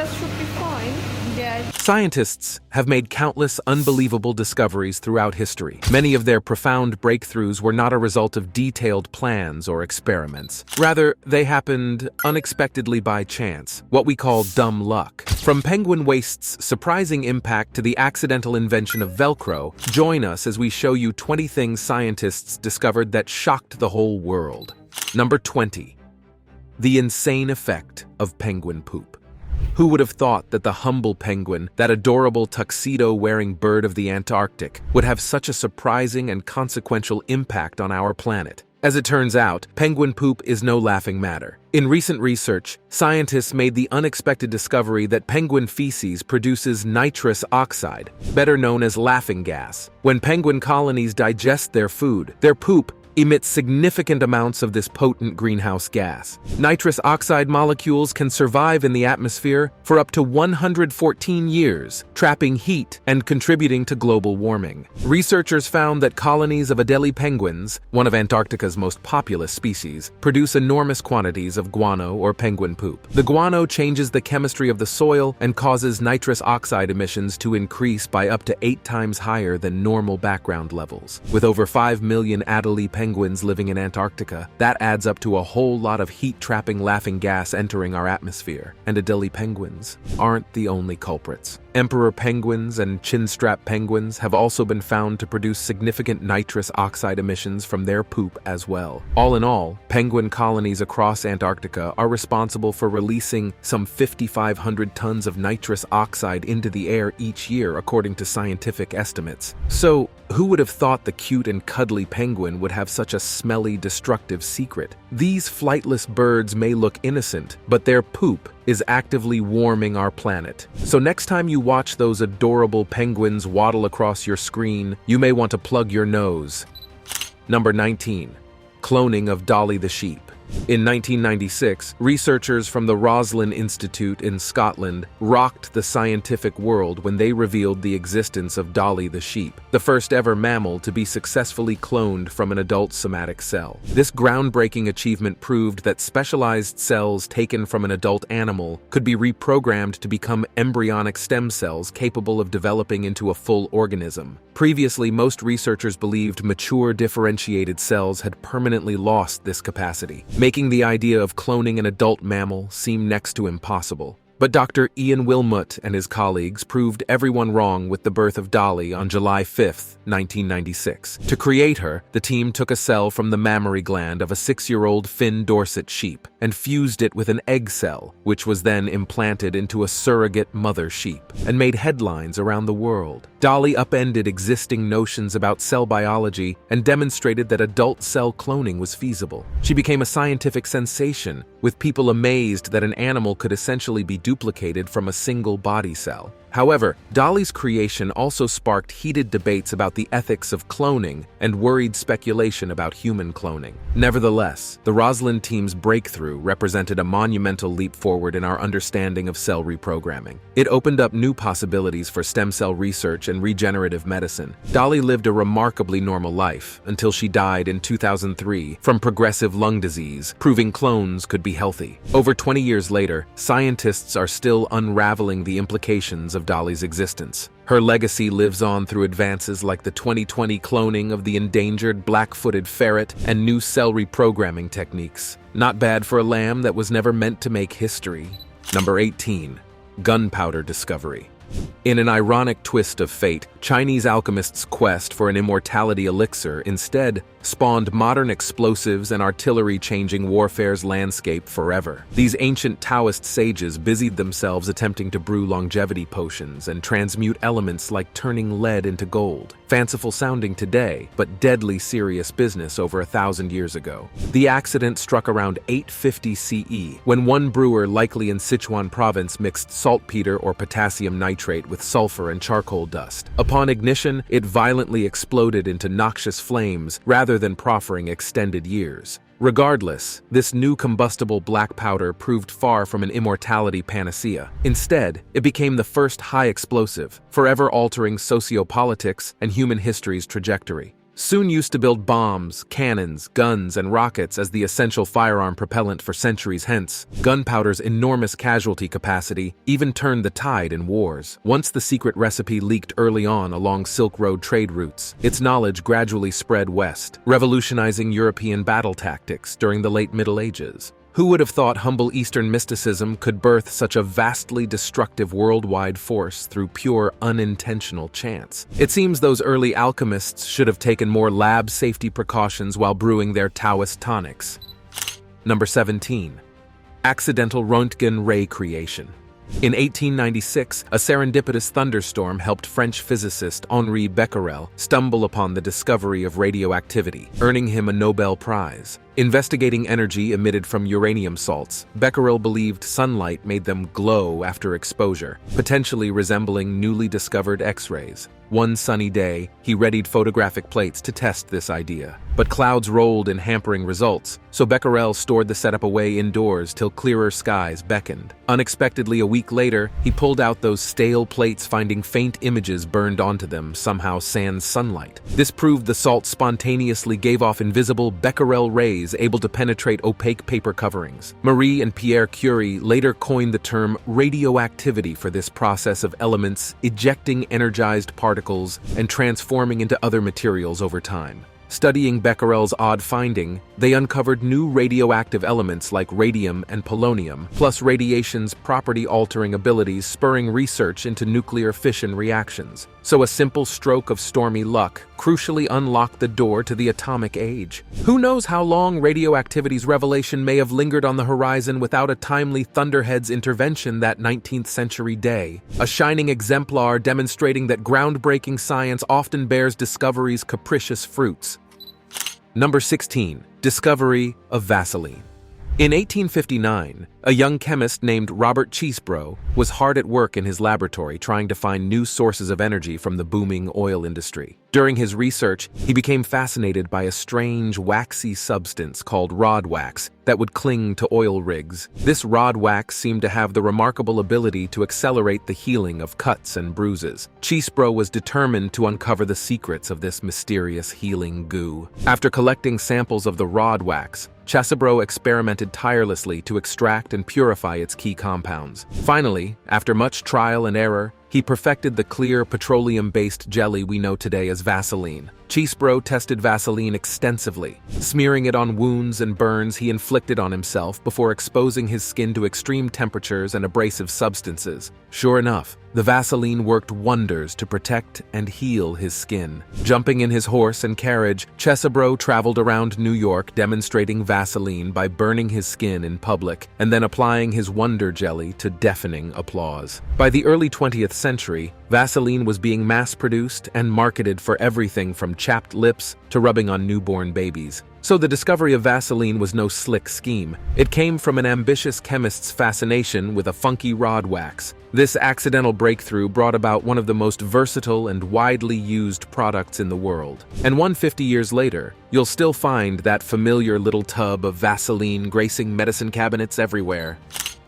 gas should be fine. Gas. Scientists have made countless unbelievable discoveries throughout history. Many of their profound breakthroughs were not a result of detailed plans or experiments. Rather, they happened unexpectedly by chance, what we call dumb luck. From penguin waste's surprising impact to the accidental invention of Velcro, join us as we show you 20 things scientists discovered that shocked the whole world. Number 20. The insane effect of penguin poop. Who would have thought that the humble penguin, that adorable tuxedo-wearing bird of the Antarctic, would have such a surprising and consequential impact on our planet? As it turns out, penguin poop is no laughing matter. In recent research, scientists made the unexpected discovery that penguin feces produces nitrous oxide, better known as laughing gas. When penguin colonies digest their food, their poop emits significant amounts of this potent greenhouse gas. Nitrous oxide molecules can survive in the atmosphere for up to 114 years, trapping heat and contributing to global warming. Researchers found that colonies of Adelie penguins, one of Antarctica's most populous species, produce enormous quantities of guano or penguin poop. The guano changes the chemistry of the soil and causes nitrous oxide emissions to increase by up to 8 times higher than normal background levels. With over 5 million Adelie penguins living in Antarctica, that adds up to a whole lot of heat-trapping laughing gas entering our atmosphere. And Adelie penguins aren't the only culprits. Emperor penguins and chinstrap penguins have also been found to produce significant nitrous oxide emissions from their poop as well. All in all, penguin colonies across Antarctica are responsible for releasing some 5,500 tons of nitrous oxide into the air each year, according to scientific estimates. So, who would have thought the cute and cuddly penguin would have such a smelly, destructive secret? These flightless birds may look innocent, but their poop is actively warming our planet. So next time you watch those adorable penguins waddle across your screen, you may want to plug your nose. Number 19. Cloning of Dolly the sheep. In 1996, researchers from the Roslin Institute in Scotland rocked the scientific world when they revealed the existence of Dolly the sheep, the first ever mammal to be successfully cloned from an adult somatic cell. This groundbreaking achievement proved that specialized cells taken from an adult animal could be reprogrammed to become embryonic stem cells capable of developing into a full organism. Previously, most researchers believed mature differentiated cells had permanently lost this capacity, making the idea of cloning an adult mammal seem next to impossible. But Dr. Ian Wilmut and his colleagues proved everyone wrong with the birth of Dolly on July 5, 1996. To create her, the team took a cell from the mammary gland of a 6-year-old Finn Dorset sheep and fused it with an egg cell, which was then implanted into a surrogate mother sheep, and made headlines around the world. Dolly upended existing notions about cell biology and demonstrated that adult cell cloning was feasible. She became a scientific sensation, with people amazed that an animal could essentially be duplicated from a single body cell. However, Dolly's creation also sparked heated debates about the ethics of cloning and worried speculation about human cloning. Nevertheless, the Roslin team's breakthrough represented a monumental leap forward in our understanding of cell reprogramming. It opened up new possibilities for stem cell research and regenerative medicine. Dolly lived a remarkably normal life until she died in 2003 from progressive lung disease, proving clones could be healthy. Over 20 years later, scientists are still unraveling the implications of Dolly's existence. Her legacy lives on through advances like the 2020 cloning of the endangered black-footed ferret and new cell reprogramming techniques. Not bad for a lamb that was never meant to make history. Number 18. Gunpowder discovery. In an ironic twist of fate, Chinese alchemists' quest for an immortality elixir instead spawned modern explosives and artillery, changing warfare's landscape forever. These ancient Taoist sages busied themselves attempting to brew longevity potions and transmute elements like turning lead into gold. Fanciful sounding today, but deadly serious business over 1,000 years ago. The accident struck around 850 CE, when one brewer, likely in Sichuan province, mixed saltpeter or potassium nitrate with sulfur and charcoal dust. Upon ignition, it violently exploded into noxious flames rather than proffering extended years. Regardless, this new combustible black powder proved far from an immortality panacea. Instead, it became the first high explosive, forever altering sociopolitics and human history's trajectory. soon used to build bombs, cannons, guns, and rockets as the essential firearm propellant for centuries hence. Gunpowder's enormous casualty capacity even turned the tide in wars. Once the secret recipe leaked early on along Silk Road trade routes, its knowledge gradually spread west, revolutionizing European battle tactics during the late Middle Ages. Who would have thought humble Eastern mysticism could birth such a vastly destructive worldwide force through pure unintentional chance? It seems those early alchemists should have taken more lab safety precautions while brewing their Taoist tonics. Number 17. Accidental Röntgen ray creation. In 1896, a serendipitous thunderstorm helped French physicist Henri Becquerel stumble upon the discovery of radioactivity, earning him a Nobel Prize. Investigating energy emitted from uranium salts, Becquerel believed sunlight made them glow after exposure, potentially resembling newly discovered X-rays. One sunny day, he readied photographic plates to test this idea. But clouds rolled in hampering results, so Becquerel stored the setup away indoors till clearer skies beckoned. Unexpectedly, a week later, he pulled out those stale plates, finding faint images burned onto them, somehow sans sunlight. This proved the salt spontaneously gave off invisible Becquerel rays able to penetrate opaque paper coverings. Marie and Pierre Curie later coined the term radioactivity for this process of elements ejecting energized particles and transforming into other materials over time. Studying Becquerel's odd finding, they uncovered new radioactive elements like radium and polonium, plus radiation's property-altering abilities, spurring research into nuclear fission reactions. So a simple stroke of stormy luck crucially unlocked the door to the atomic age. Who knows how long radioactivity's revelation may have lingered on the horizon without a timely Thunderhead's intervention that 19th century day, a shining exemplar demonstrating that groundbreaking science often bears discovery's capricious fruits. Number 16. Discovery of Vaseline. In 1859, a young chemist named Robert Chesebro was hard at work in his laboratory trying to find new sources of energy from the booming oil industry. During his research, he became fascinated by a strange, waxy substance called rod wax that would cling to oil rigs. This rod wax seemed to have the remarkable ability to accelerate the healing of cuts and bruises. Chesebro was determined to uncover the secrets of this mysterious healing goo. After collecting samples of the rod wax, Chesebro experimented tirelessly to extract and purify its key compounds. Finally, after much trial and error, he perfected the clear petroleum-based jelly we know today as Vaseline. Chesebro tested Vaseline extensively, smearing it on wounds and burns he inflicted on himself before exposing his skin to extreme temperatures and abrasive substances. Sure enough, the Vaseline worked wonders to protect and heal his skin. Jumping in his horse and carriage, Chesebro traveled around New York demonstrating Vaseline by burning his skin in public and then applying his wonder jelly to deafening applause. By the early 20th century, Vaseline was being mass-produced and marketed for everything from chapped lips to rubbing on newborn babies. So the discovery of Vaseline was no slick scheme. It came from an ambitious chemist's fascination with a funky rod wax. This accidental breakthrough brought about one of the most versatile and widely used products in the world. And 150 years later, you'll still find that familiar little tub of Vaseline gracing medicine cabinets everywhere.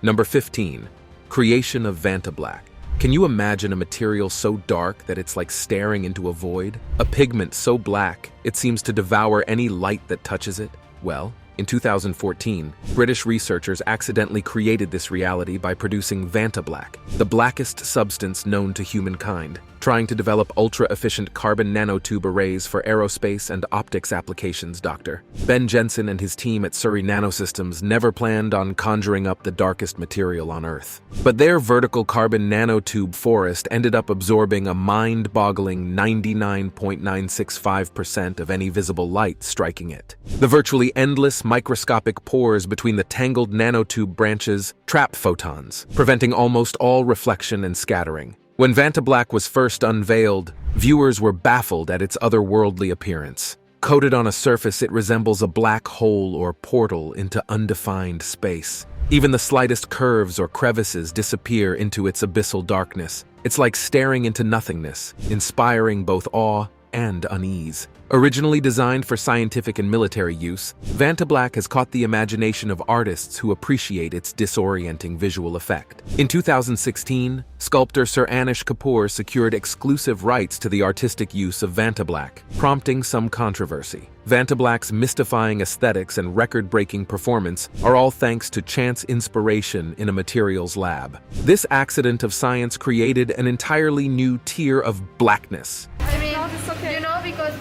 Number 15. Creation of Vanta Black. Can you imagine a material so dark that it's like staring into a void? A pigment so black, it seems to devour any light that touches it? Well, in 2014, British researchers accidentally created this reality by producing Vanta Black, the blackest substance known to humankind, trying to develop ultra-efficient carbon nanotube arrays for aerospace and optics applications. Dr. Ben Jensen and his team at Surrey Nanosystems never planned on conjuring up the darkest material on Earth. But their vertical carbon nanotube forest ended up absorbing a mind-boggling 99.965% of any visible light striking it. The virtually endless microscopic pores between the tangled nanotube branches trap photons, preventing almost all reflection and scattering. When Vanta Black was first unveiled, viewers were baffled at its otherworldly appearance. Coated on a surface, it resembles a black hole or portal into undefined space. Even the slightest curves or crevices disappear into its abyssal darkness. It's like staring into nothingness, inspiring both awe and unease. Originally designed for scientific and military use, Vanta Black has caught the imagination of artists who appreciate its disorienting visual effect. In 2016, sculptor Sir Anish Kapoor secured exclusive rights to the artistic use of Vanta Black, prompting some controversy. Vanta Black's mystifying aesthetics and record-breaking performance are all thanks to chance inspiration in a materials lab. This accident of science created an entirely new tier of blackness. I mean, it's okay. Because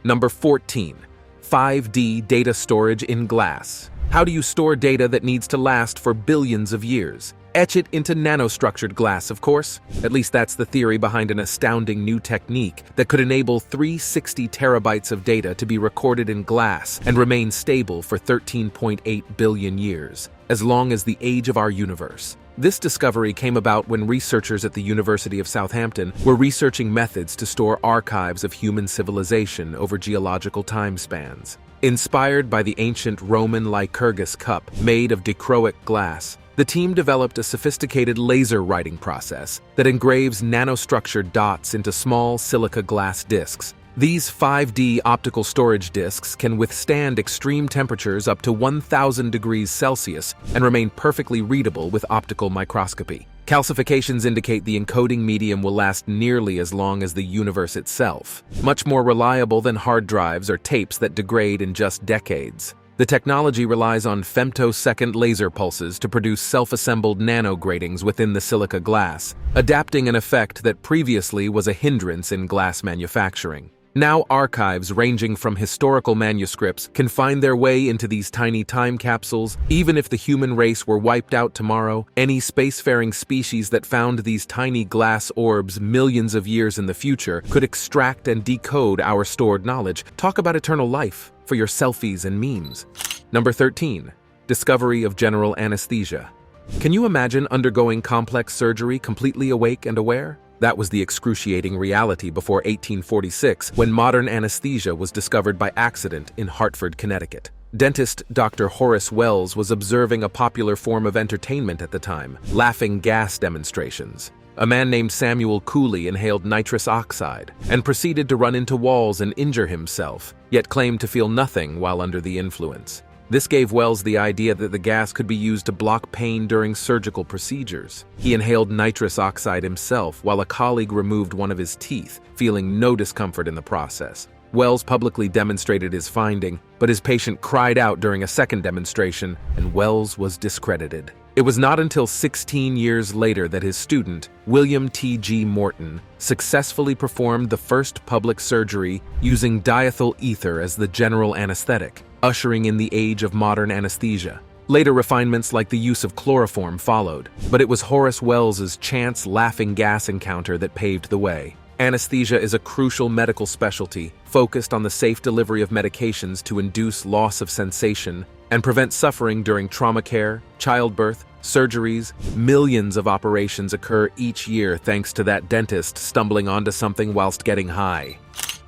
Number 14. 5D data storage in glass. How do you store data that needs to last for billions of years? Etch it into nanostructured glass, of course. At least that's the theory behind an astounding new technique that could enable 360 terabytes of data to be recorded in glass and remain stable for 13.8 billion years, as long as the age of our universe. This discovery came about when researchers at the University of Southampton were researching methods to store archives of human civilization over geological time spans. Inspired by the ancient Roman Lycurgus cup made of dichroic glass, the team developed a sophisticated laser writing process that engraves nanostructured dots into small silica glass discs. These 5D optical storage discs can withstand extreme temperatures up to 1,000 degrees Celsius and remain perfectly readable with optical microscopy. Calcifications indicate the encoding medium will last nearly as long as the universe itself, much more reliable than hard drives or tapes that degrade in just decades. The technology relies on femtosecond laser pulses to produce self-assembled nanogratings within the silica glass, adapting an effect that previously was a hindrance in glass manufacturing. Now archives ranging from historical manuscripts can find their way into these tiny time capsules. Even if the human race were wiped out tomorrow, any spacefaring species that found these tiny glass orbs millions of years in the future could extract and decode our stored knowledge. Talk about eternal life for your selfies and memes. Number 13. Discovery of general anesthesia. Can you imagine undergoing complex surgery completely awake and aware? That was the excruciating reality before 1846, when modern anesthesia was discovered by accident in Hartford, Connecticut. Dentist Dr. Horace Wells was observing a popular form of entertainment at the time, laughing gas demonstrations. A man named Samuel Cooley inhaled nitrous oxide and proceeded to run into walls and injure himself, yet claimed to feel nothing while under the influence. This gave Wells the idea that the gas could be used to block pain during surgical procedures. He inhaled nitrous oxide himself while a colleague removed one of his teeth, feeling no discomfort in the process. Wells publicly demonstrated his finding, but his patient cried out during a second demonstration, and Wells was discredited. It was not until 16 years later that his student, William T.G. Morton, successfully performed the first public surgery using diethyl ether as the general anesthetic, ushering in the age of modern anesthesia. Later refinements like the use of chloroform followed, but it was Horace Wells's chance laughing gas encounter that paved the way. Anesthesia is a crucial medical specialty focused on the safe delivery of medications to induce loss of sensation and prevent suffering during trauma care, childbirth, surgeries. Millions of operations occur each year thanks to that dentist stumbling onto something whilst getting high.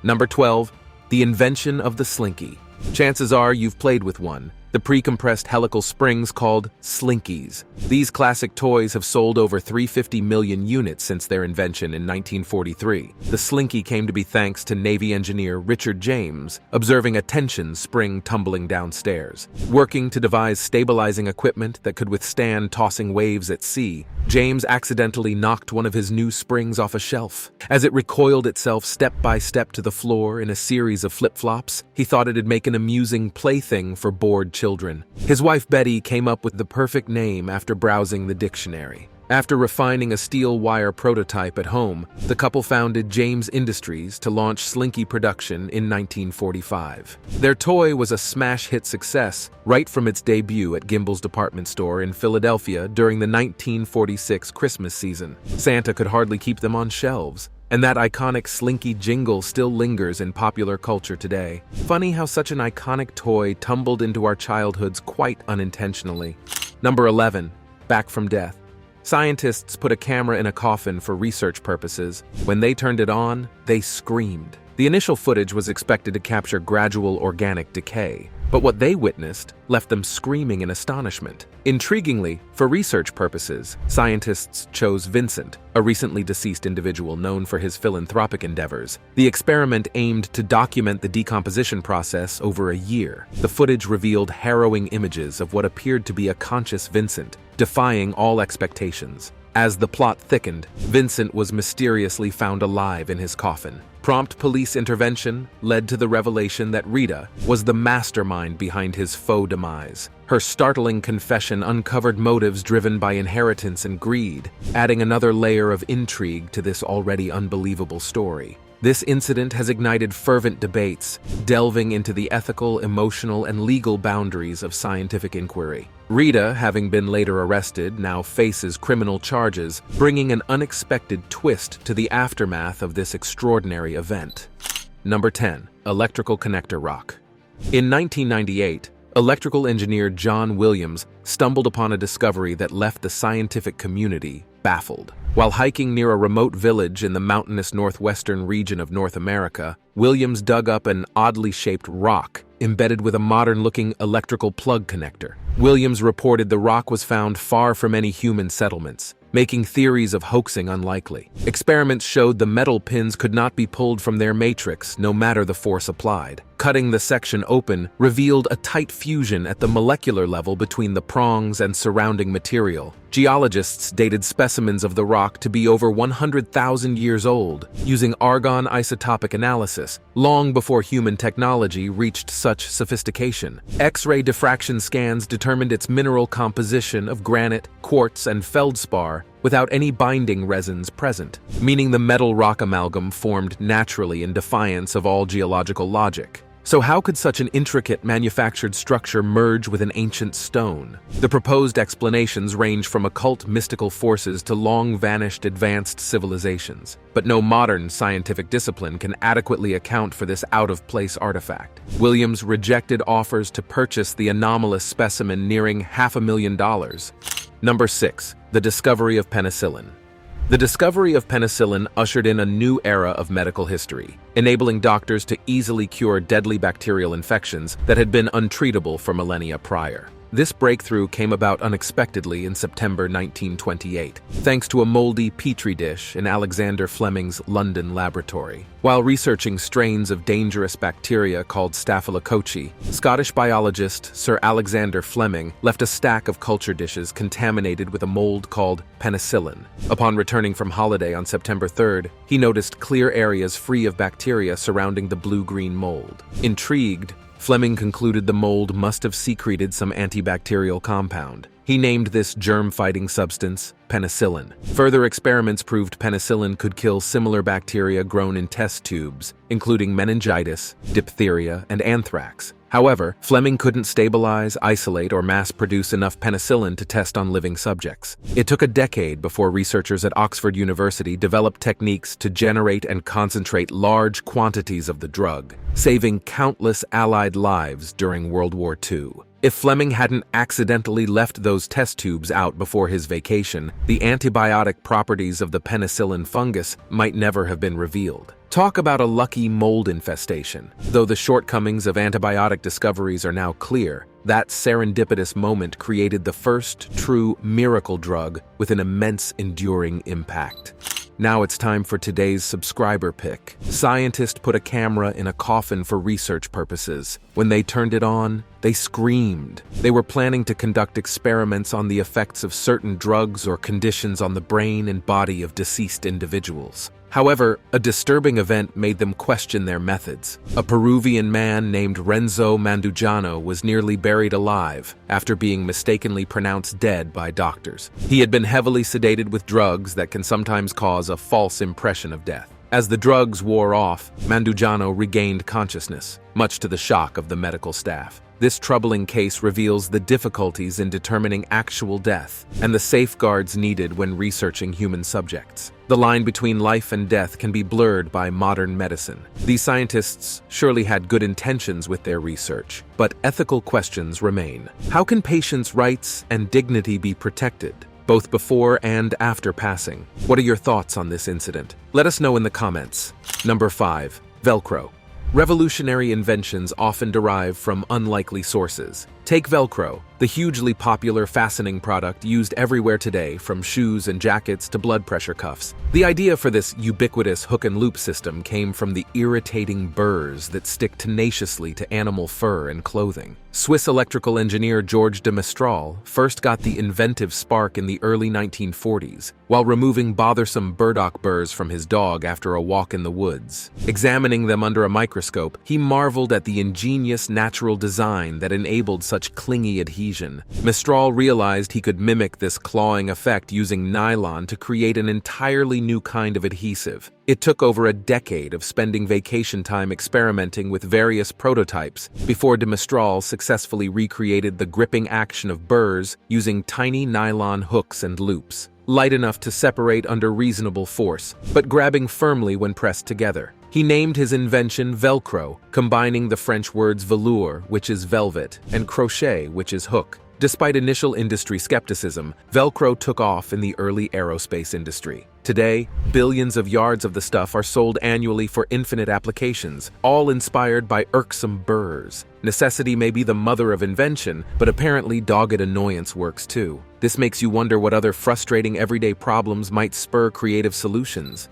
Number 12. The invention of the Slinky. Chances are you've played with one, the pre-compressed helical springs called Slinkies. These classic toys have sold over 350 million units since their invention in 1943. The Slinky came to be thanks to Navy engineer Richard James observing a tension spring tumbling downstairs. Working to devise stabilizing equipment that could withstand tossing waves at sea, James accidentally knocked one of his new springs off a shelf. As it recoiled itself step by step to the floor in a series of flip-flops, he thought it'd make an amusing plaything for bored children. His wife Betty came up with the perfect name after browsing the dictionary. After refining a steel wire prototype at home, the couple founded James Industries to launch Slinky production in 1945. Their toy was a smash hit success right from its debut at Gimbel's department store in Philadelphia during the 1946 Christmas season. Santa could hardly keep them on shelves, and that iconic Slinky jingle still lingers in popular culture today. Funny how such an iconic toy tumbled into our childhoods quite unintentionally. Number 11. Back from death. Scientists put a camera in a coffin for research purposes. When they turned it on, they screamed. The initial footage was expected to capture gradual organic decay, but what they witnessed left them screaming in astonishment. Intriguingly, for research purposes, scientists chose Vincent, a recently deceased individual known for his philanthropic endeavors. The experiment aimed to document the decomposition process over a year. The footage revealed harrowing images of what appeared to be a conscious Vincent, defying all expectations. As the plot thickened, Vincent was mysteriously found alive in his coffin. Prompt police intervention led to the revelation that Rita was the mastermind behind his faux demise. Her startling confession uncovered motives driven by inheritance and greed, adding another layer of intrigue to this already unbelievable story. This incident has ignited fervent debates, delving into the ethical, emotional, and legal boundaries of scientific inquiry. Rita, having been later arrested, now faces criminal charges, bringing an unexpected twist to the aftermath of this extraordinary event. Number 10. Electrical connector rock. In 1998, electrical engineer John Williams stumbled upon a discovery that left the scientific community baffled. While hiking near a remote village in the mountainous northwestern region of North America, Williams dug up an oddly shaped rock embedded with a modern-looking electrical plug connector. Williams reported the rock was found far from any human settlements, making theories of hoaxing unlikely. Experiments showed the metal pins could not be pulled from their matrix, no matter the force applied. Cutting the section open revealed a tight fusion at the molecular level between the prongs and surrounding material. Geologists dated specimens of the rock to be over 100,000 years old, using argon isotopic analysis, long before human technology reached such sophistication. X-ray diffraction scans determined its mineral composition of granite, quartz, and feldspar without any binding resins present, meaning the metal-rock amalgam formed naturally in defiance of all geological logic. So how could such an intricate manufactured structure merge with an ancient stone? The proposed explanations range from occult mystical forces to long-vanished advanced civilizations, but no modern scientific discipline can adequately account for this out-of-place artifact. Williams rejected offers to purchase the anomalous specimen nearing $500,000. Number 6. The Discovery of Penicillin. The discovery of penicillin ushered in a new era of medical history, enabling doctors to easily cure deadly bacterial infections that had been untreatable for millennia prior. This breakthrough came about unexpectedly in September 1928, thanks to a moldy petri dish in Alexander Fleming's London laboratory. While researching strains of dangerous bacteria called Staphylococcus, Scottish biologist Sir Alexander Fleming left a stack of culture dishes contaminated with a mold called penicillin. Upon returning from holiday on September 3rd, he noticed clear areas free of bacteria surrounding the blue-green mold. Intrigued, Fleming concluded the mold must have secreted some antibacterial compound. He named this germ-fighting substance penicillin. Further experiments proved penicillin could kill similar bacteria grown in test tubes, including meningitis, diphtheria, and anthrax. However, Fleming couldn't stabilize, isolate, or mass-produce enough penicillin to test on living subjects. It took a decade before researchers at Oxford University developed techniques to generate and concentrate large quantities of the drug, saving countless Allied lives during World War II. If Fleming hadn't accidentally left those test tubes out before his vacation, the antibiotic properties of the penicillin fungus might never have been revealed. Talk about a lucky mold infestation. Though the shortcomings of antibiotic discoveries are now clear, that serendipitous moment created the first true miracle drug with an immense enduring impact. Now it's time for today's subscriber pick. Scientists put a camera in a coffin for research purposes. When they turned it on, they screamed. They were planning to conduct experiments on the effects of certain drugs or conditions on the brain and body of deceased individuals. However, a disturbing event made them question their methods. A Peruvian man named Renzo Mandugiano was nearly buried alive after being mistakenly pronounced dead by doctors. He had been heavily sedated with drugs that can sometimes cause a false impression of death. As the drugs wore off, Mandugiano regained consciousness, much to the shock of the medical staff. This troubling case reveals the difficulties in determining actual death and the safeguards needed when researching human subjects. The line between life and death can be blurred by modern medicine. These scientists surely had good intentions with their research, but ethical questions remain. How can patients' rights and dignity be protected, both before and after passing? What are your thoughts on this incident? Let us know in the comments. Number 5. Velcro. Revolutionary inventions often derive from unlikely sources. Take Velcro, the hugely popular fastening product used everywhere today, from shoes and jackets to blood pressure cuffs. The idea for this ubiquitous hook and loop system came from the irritating burrs that stick tenaciously to animal fur and clothing. Swiss electrical engineer Georges de Mestral first got the inventive spark in the early 1940s, while removing bothersome burdock burrs from his dog after a walk in the woods. Examining them under a microscope, he marveled at the ingenious natural design that enabled such clingy adhesion. Mestral realized he could mimic this clawing effect using nylon to create an entirely new kind of adhesive. It took over a decade of spending vacation time experimenting with various prototypes before de Mestral successfully recreated the gripping action of burrs using tiny nylon hooks and loops, light enough to separate under reasonable force, but grabbing firmly when pressed together. He named his invention Velcro, combining the French words velours, which is velvet, and crochet, which is hook. Despite initial industry skepticism, Velcro took off in the early aerospace industry. Today, billions of yards of the stuff are sold annually for infinite applications, all inspired by irksome burrs. Necessity may be the mother of invention, but apparently dogged annoyance works too. This makes you wonder what other frustrating everyday problems might spur creative solutions.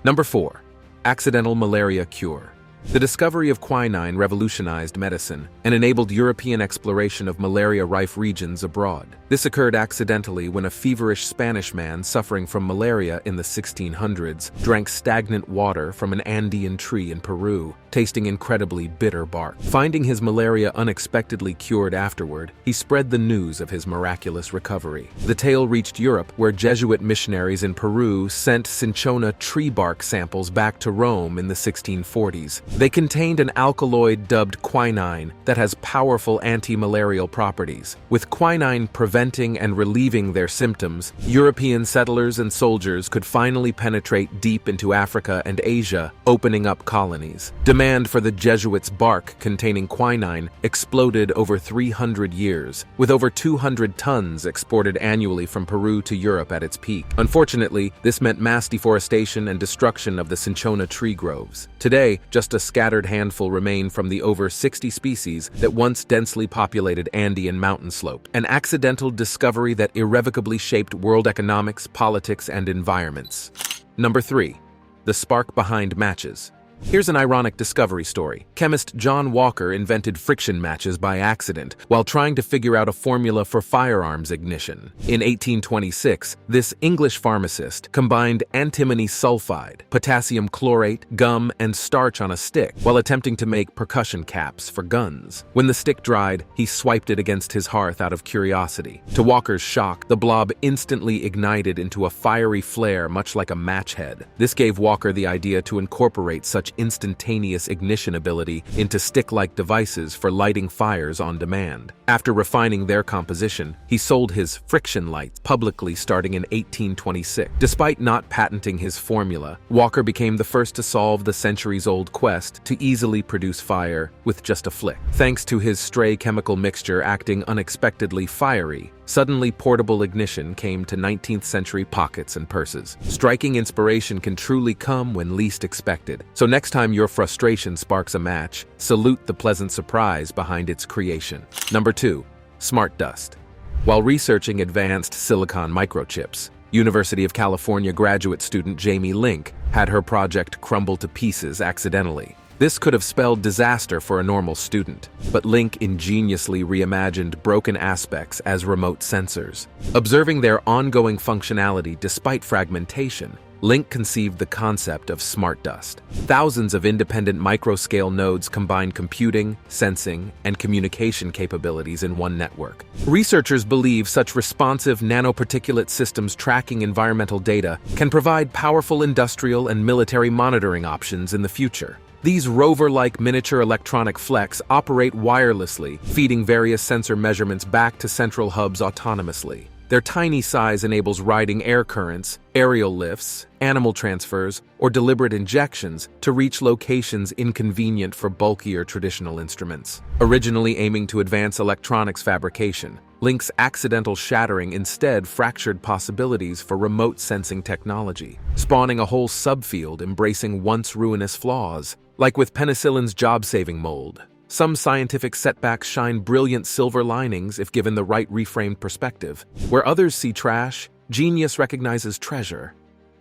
Number 4. Accidental malaria cure. The discovery of quinine revolutionized medicine and enabled European exploration of malaria-rife regions abroad. This occurred accidentally when a feverish Spanish man suffering from malaria in the 1600s drank stagnant water from an Andean tree in Peru, tasting incredibly bitter bark. Finding his malaria unexpectedly cured afterward, he spread the news of his miraculous recovery. The tale reached Europe, where Jesuit missionaries in Peru sent cinchona tree bark samples back to Rome in the 1640s. They contained an alkaloid dubbed quinine that has powerful anti-malarial properties. With quinine preventing and relieving their symptoms, European settlers and soldiers could finally penetrate deep into Africa and Asia, opening up colonies. Demand for the Jesuits' bark containing quinine exploded over 300 years, with over 200 tons exported annually from Peru to Europe at its peak. Unfortunately, this meant mass deforestation and destruction of the cinchona tree groves. Today, just a scattered handful remain from the over 60 species that once densely populated Andean mountain slope, an accidental discovery that irrevocably shaped world economics, politics, and environments. Number 3. The spark behind matches. Here's an ironic discovery story. Chemist John Walker invented friction matches by accident while trying to figure out a formula for firearms ignition. In 1826, this English pharmacist combined antimony sulfide, potassium chlorate, gum, and starch on a stick while attempting to make percussion caps for guns. When the stick dried, he swiped it against his hearth out of curiosity. To Walker's shock, the blob instantly ignited into a fiery flare much like a match head. This gave Walker the idea to incorporate such instantaneous ignition ability into stick-like devices for lighting fires on demand. After refining their composition, he sold his friction lights publicly starting in 1826. Despite not patenting his formula, Walker became the first to solve the centuries-old quest to easily produce fire with just a flick. Thanks to his stray chemical mixture acting unexpectedly fiery, suddenly portable ignition came to 19th century pockets and purses. Striking inspiration can truly come when least expected. So next time your frustration sparks a match, salute the pleasant surprise behind its creation. Number 2. Smart dust. While researching advanced silicon microchips, University of California graduate student Jamie Link had her project crumble to pieces accidentally. This could have spelled disaster for a normal student, but Link ingeniously reimagined broken aspects as remote sensors. Observing their ongoing functionality despite fragmentation, Link conceived the concept of smart dust. Thousands of independent microscale nodes combine computing, sensing, and communication capabilities in one network. Researchers believe such responsive nanoparticulate systems tracking environmental data can provide powerful industrial and military monitoring options in the future. These rover-like miniature electronic flecks operate wirelessly, feeding various sensor measurements back to central hubs autonomously. Their tiny size enables riding air currents, aerial lifts, animal transfers, or deliberate injections to reach locations inconvenient for bulkier traditional instruments. Originally aiming to advance electronics fabrication, Link's accidental shattering instead fractured possibilities for remote sensing technology, spawning a whole subfield embracing once ruinous flaws. Like with penicillin's job-saving mold, some scientific setbacks shine brilliant silver linings if given the right reframed perspective. Where others see trash, genius recognizes treasure.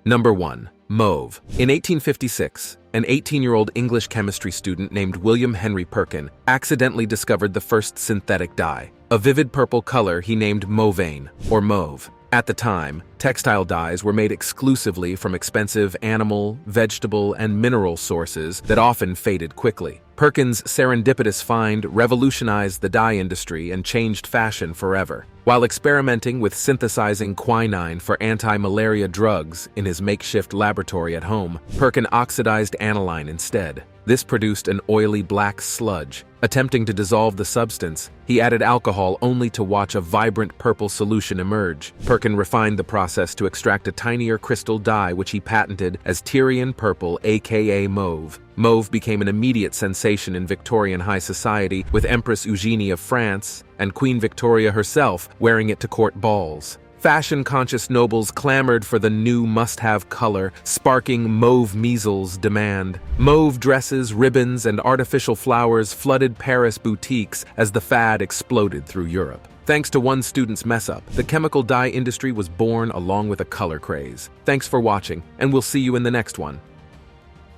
Number 1. Mauve. In 1856, an 18-year-old English chemistry student named William Henry Perkin accidentally discovered the first synthetic dye, a vivid purple color he named mauveine, or mauve. At the time, textile dyes were made exclusively from expensive animal, vegetable, and mineral sources that often faded quickly. Perkin's serendipitous find revolutionized the dye industry and changed fashion forever. While experimenting with synthesizing quinine for anti-malaria drugs in his makeshift laboratory at home, Perkin oxidized aniline instead. This produced an oily black sludge. Attempting to dissolve the substance, he added alcohol only to watch a vibrant purple solution emerge. Perkin refined the process to extract a tinier crystal dye which he patented as Tyrian purple, aka mauve. Mauve became an immediate sensation in Victorian high society, with Empress Eugenie of France and Queen Victoria herself wearing it to court balls. Fashion-conscious nobles clamored for the new must-have color, sparking mauve measles demand. Mauve dresses, ribbons, and artificial flowers flooded Paris boutiques as the fad exploded through Europe. Thanks to one student's mess-up, the chemical dye industry was born along with a color craze. Thanks for watching, and we'll see you in the next one.